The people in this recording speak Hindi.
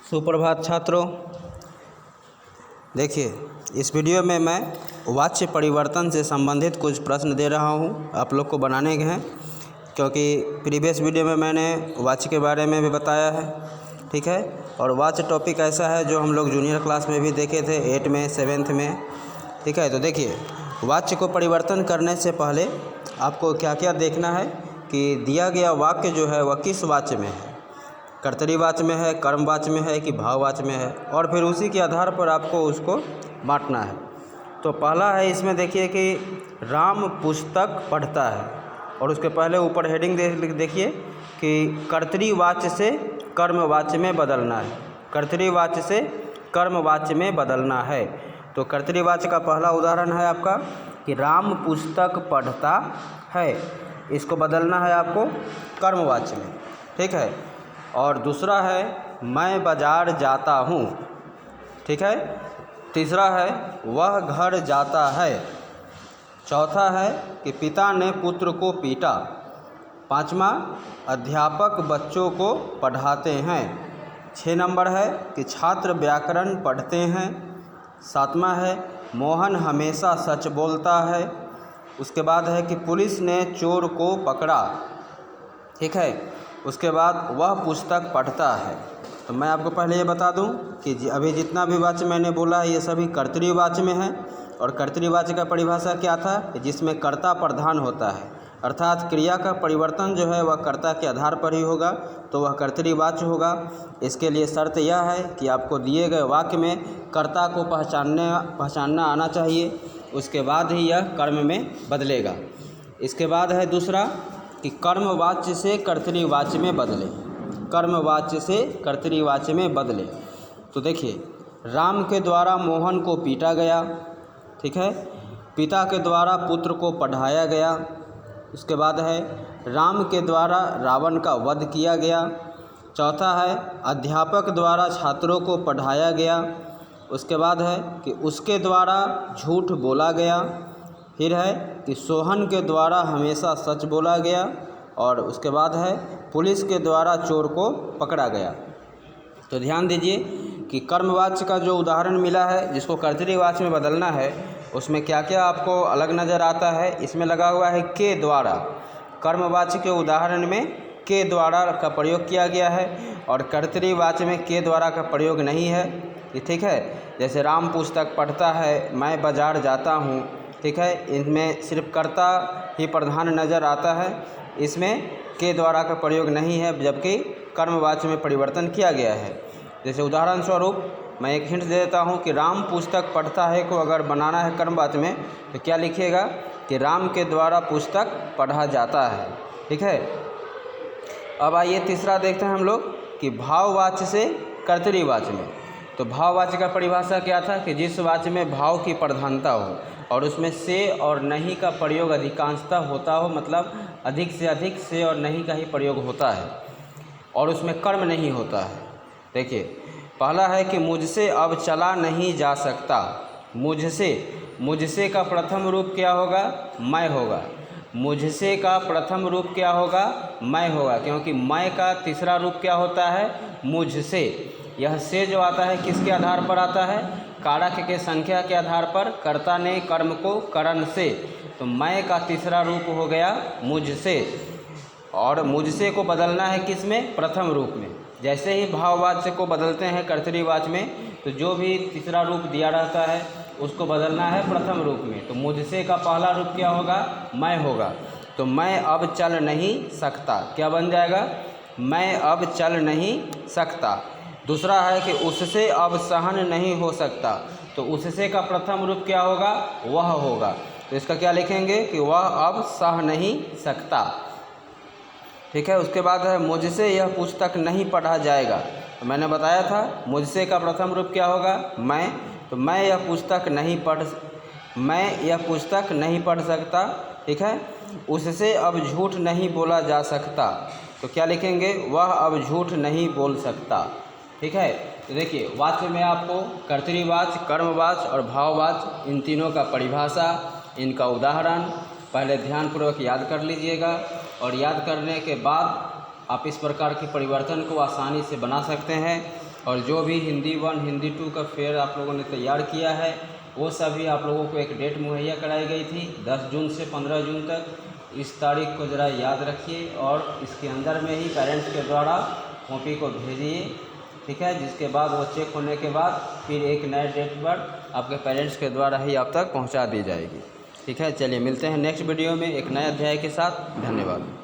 सुप्रभात छात्रों। देखिए, इस वीडियो में मैं वाच्य परिवर्तन से संबंधित कुछ प्रश्न दे रहा हूं, आप लोग को बनाने के हैं, क्योंकि प्रीवियस वीडियो में मैंने वाच्य के बारे में भी बताया है। ठीक है, और वाच्य टॉपिक ऐसा है जो हम लोग जूनियर क्लास में भी देखे थे, 8 में 7th में। ठीक है, तो देखिए, वाच्य को परिवर्तन करने से पहले आपको क्या क्या देखना है कि दिया गया वाक्य जो है वह किस वाच्य में है, कर्तरीवाच्य में है, कर्मवाच्य में है कि भाववाच्य में है, और फिर उसी के आधार पर आपको उसको बांटना है। तो पहला है इसमें देखिए कि राम पुस्तक पढ़ता है, और उसके पहले ऊपर हेडिंग देखिए कि कर्तरीवाच्य से कर्मवाच्य में बदलना है, कर्तरीवाच्य से कर्मवाच्य में बदलना है। तो कर्तरीवाच्य का पहला उदाहरण है आपका कि राम पुस्तक पढ़ता है, इसको बदलना है आपको कर्मवाच्य में। ठीक है, और दूसरा है मैं बाज़ार जाता हूँ। ठीक है, तीसरा है वह घर जाता है। चौथा है कि पिता ने पुत्र को पीटा। पाँचवा, अध्यापक बच्चों को पढ़ाते हैं। 6 नंबर है कि छात्र व्याकरण पढ़ते हैं। 7वां है मोहन हमेशा सच बोलता है। उसके बाद है कि पुलिस ने चोर को पकड़ा। ठीक है, उसके बाद वह पुस्तक पढ़ता है। तो मैं आपको पहले ये बता दूं कि अभी जितना भी वाच्य मैंने बोला है ये सभी कर्तरीवाच्य में है, और कर्तरीवाच्य का परिभाषा क्या था कि जिसमें कर्ता प्रधान होता है, अर्थात क्रिया का परिवर्तन जो है वह कर्ता के आधार पर ही होगा, तो वह कर्तरीवाच्य होगा। इसके लिए शर्त यह है कि आपको दिए गए वाक्य में कर्ता को पहचानना आना चाहिए, उसके बाद ही यह कर्म में बदलेगा। इसके बाद है दूसरा कि कर्मवाच्य से कर्तरीवाच्य में बदले, कर्मवाच्य से कर्तरीवाच्य में बदले। तो देखिए, राम के द्वारा मोहन को पीटा गया। ठीक है, पिता के द्वारा पुत्र को पढ़ाया गया। उसके बाद है राम के द्वारा रावण का वध किया गया। चौथा है अध्यापक द्वारा छात्रों को पढ़ाया गया। उसके बाद है कि उसके द्वारा झूठ बोला गया। फिर है कि सोहन के द्वारा हमेशा सच बोला गया, और उसके बाद है पुलिस के द्वारा चोर को पकड़ा गया। तो ध्यान दीजिए कि कर्मवाच्य का जो उदाहरण मिला है जिसको कर्तरीवाच्य में बदलना है, उसमें क्या क्या आपको अलग नज़र आता है। इसमें लगा हुआ है के द्वारा, कर्मवाच्य के उदाहरण में के द्वारा का प्रयोग किया गया है, और कर्तरीवाच्य में के द्वारा का प्रयोग नहीं है। ठीक है, जैसे राम पुस्तक पढ़ता है, मैं बाज़ार जाता हूँ। ठीक है, इनमें सिर्फ कर्ता ही प्रधान नज़र आता है, इसमें के द्वारा का प्रयोग नहीं है, जबकि कर्मवाच्य में परिवर्तन किया गया है। जैसे उदाहरण स्वरूप मैं एक हिंट दे देता हूँ कि राम पुस्तक पढ़ता है को अगर बनाना है कर्मवाच्य में तो क्या लिखिएगा कि राम के द्वारा पुस्तक पढ़ा जाता है। ठीक है, अब आइए तीसरा देखते हैं हम लोग कि भाववाच्य से कर्तरीवाच्य में। तो भाववाच्य का परिभाषा क्या था कि जिस वाच्य में भाव की प्रधानता हो और उसमें से और नहीं का प्रयोग अधिकांशतः होता हो, मतलब अधिक से अधिक से और नहीं का ही प्रयोग होता है, और उसमें कर्म नहीं होता है। देखिए, पहला है कि मुझसे अब चला नहीं जा सकता। मुझसे का प्रथम रूप क्या होगा? मैं होगा। मुझसे का प्रथम रूप क्या होगा? मैं होगा, क्योंकि मैं का तीसरा रूप क्या होता है? मुझसे। यह से जो आता है किसके आधार पर आता है? कारक के संख्या के आधार पर। कर्ता ने कर्म को करण से, तो मैं का तीसरा रूप हो गया मुझसे, और मुझसे को बदलना है किस में? प्रथम रूप में। जैसे ही भाववाच्य को बदलते हैं कर्तरीवाच्य में, तो जो भी तीसरा रूप दिया रहता है उसको बदलना है प्रथम रूप में। तो मुझसे का पहला रूप क्या होगा? मैं होगा। तो मैं अब चल नहीं सकता, क्या बन जाएगा? मैं अब चल नहीं सकता। दूसरा है कि उससे अब सहन नहीं हो सकता, तो उससे का प्रथम रूप क्या होगा? वह होगा। तो इसका क्या लिखेंगे कि वह अब सह नहीं सकता। ठीक है, उसके बाद है मुझसे यह पुस्तक नहीं पढ़ा जाएगा। तो मैंने बताया था मुझसे का प्रथम रूप क्या होगा? मैं। तो मैं यह पुस्तक नहीं पढ़ सकता। ठीक है, उससे अब झूठ नहीं बोला जा सकता, तो क्या लिखेंगे? वह अब झूठ नहीं बोल सकता। ठीक है, तो देखिए, वाच्य में आपको कर्तरीवाच्य, कर्मवाच्य और भाववाच्य, इन तीनों का परिभाषा, इनका उदाहरण पहले ध्यानपूर्वक याद कर लीजिएगा, और याद करने के बाद आप इस प्रकार के परिवर्तन को आसानी से बना सकते हैं। और जो भी हिंदी 1 हिंदी 2 का फेयर आप लोगों ने तैयार किया है वो सभी आप लोगों को एक डेट मुहैया कराई गई थी 10 जून से 15 जून तक। इस तारीख को ज़रा याद रखिए और इसके अंदर में ही पेरेंट्स के द्वारा कॉपी को भेजिए, ठीक है। जिसके बाद वो चेक होने के बाद फिर एक नए डेट पर आपके पेरेंट्स के द्वारा ही आप तक पहुंचा दी जाएगी, ठीक है। चलिए मिलते हैं नेक्स्ट वीडियो में एक नए अध्याय के साथ। धन्यवाद।